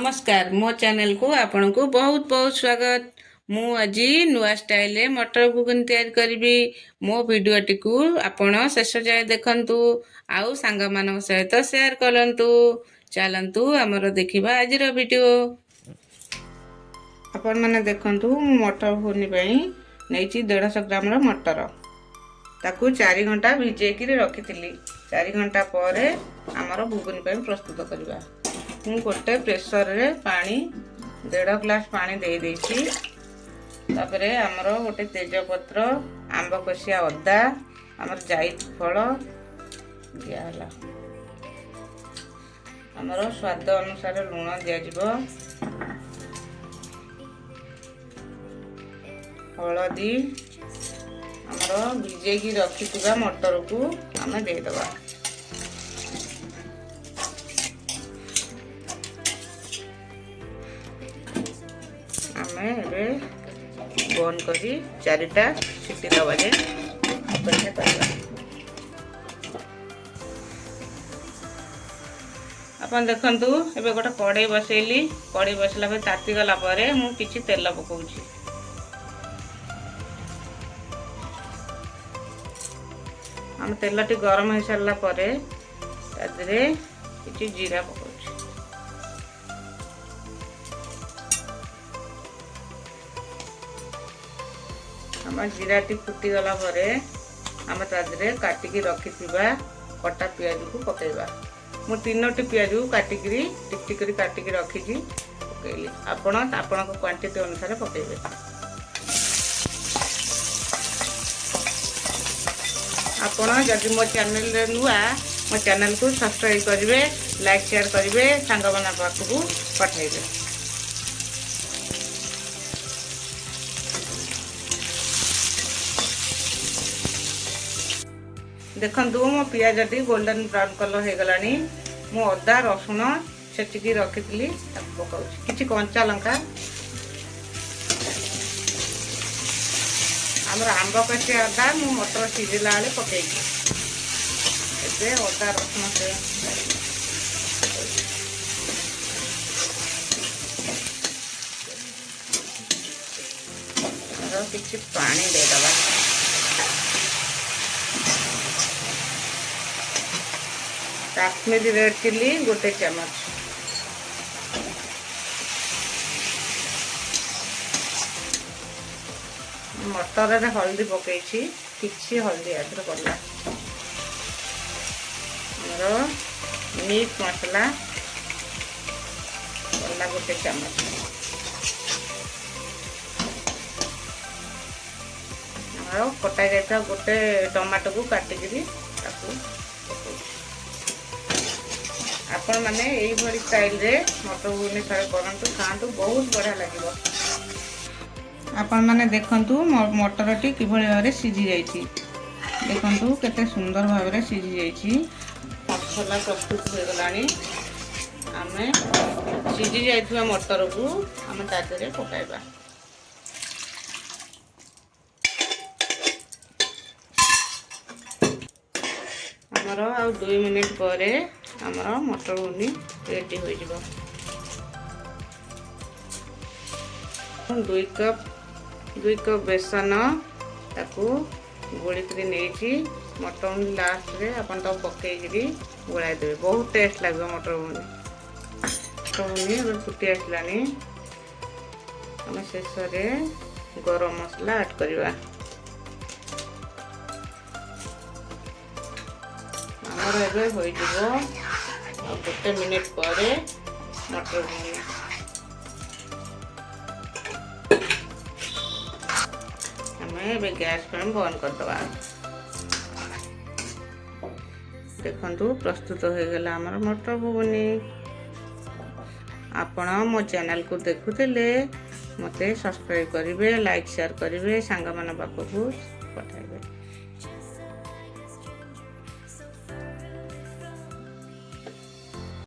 नमस्कार मो चैनल को आपण को बहुत बहुत स्वागत। मु आज नुआ स्टाइल मटर घुगुनी तैयारी करी। मो वीडियोटी को आपण शेष जाए देखंतु आउ सांग मान सहित शेयर करंतु। चलंतु हमर देखिबा आजिर वीडियो। आपण माने देखंतु मटर घुगुनी पई नैची 150 ग्राम रो मटर ताकू 4 घंटा भिजे कि रखिथिली। 4 घंटा परे हमर घुगुनी पई प्रस्तुत करबा। मु गोटे प्रेसर रे पानी 1.5 ग्लास पानी दे देछि। तापरे हमर गोटे तेजपत्र आंब कसिया अदा हमर जाइत फल दिया हला। हमर स्वाद अनुसार लूण दिया जिवो। हळदी हमर भिजे की रखिथिबा मटर को हमें दे दबा। हमें बंद करी 4टा सीटी दबा जे अपेक्षा करबा। अपन देखंतु एबे गोटे कड़ाई बसैली। कड़ाई बसला पे ताती गला परे मु किछि तेल पकाउछि। हम तेलटी गरम हो सारला परे तादरे किछि जीरा पकाउछि। हम जीराटी फुटी गला परे हम तादरे काटिकी रखिथिबा कटा पियाज को पकेइबा। मु 3टी पियाज काटिकी टिक टिक करी काटिकी रखिछि पकेइली। आपण को क्वांटिटी अनुसार पकेइबे। आपण जदि मो चैनल रे नुआ मो चैनल को सब्सक्राइब करिवे, लाइक शेयर करिवे, सांग बना पाखु पठाइबे। देखंतु मो पियाजटी गोल्डन ब्राउन कलर हो गलानी। मो अदा रसुण छेचिकी रखिथिली ताकू पकाउछि। किछि कंचा लंका हमर आंब कच्चे अदा मो मटर सिझिला वाले पकेइछि। एबे अदा रसुण से किछि पानी दे दबा। काश्मीरी रेड चिली गोटे चम्मच, मटर रे हल्दी पकेइछि। किछि हल्दी आदर पड़ला। हमर मीट मसला पड़ला गोटे चम्मच। हमर कटा जाइता गोटे टमाटो को काटिकी ताकू आपण माने एई भरी स्टाइल रे मटर घुगुनी थरे करंतु खांतु बहुत बढ़िया लागिवो। आपण माने देखंतु मटरटी कि भली भाबरे सिझी जाईछि। देखंतु केते सुंदर भाबरे सिझी जाईछि। मसला प्रस्तुत हो गलानी। हमें सिझी जाइथिबा मटर को हमें ताते रे पकाइबा। हमर आ 2 मिनिट परे हमर मटर घुगुनी रेडी हो जिवो। 2 कप बेसन ताकू गोली करी नेछि। मटर घुगुनी लास्ट रे अपन तो पकेइ करी गोळाइ देबे। बहुत टेस्ट लागो मटर घुगुनी। मटर घुगुनी अब फुटी आसलानी। हम शेष रे गरम मसला ऐड करबा। हमर एबे होई जिवो। गोटे मिनिट परे मटर घुगुनी हमें गैस फ्लेम बंद कर दबा। देखंतु प्रस्तुत हो गला हमर मटर घुगुनी। आपण मो चैनल को देखुथिले मते सब्सक्राइब करिवे, लाइक शेयर करिवे, सांग मान पाखु पठाइबे।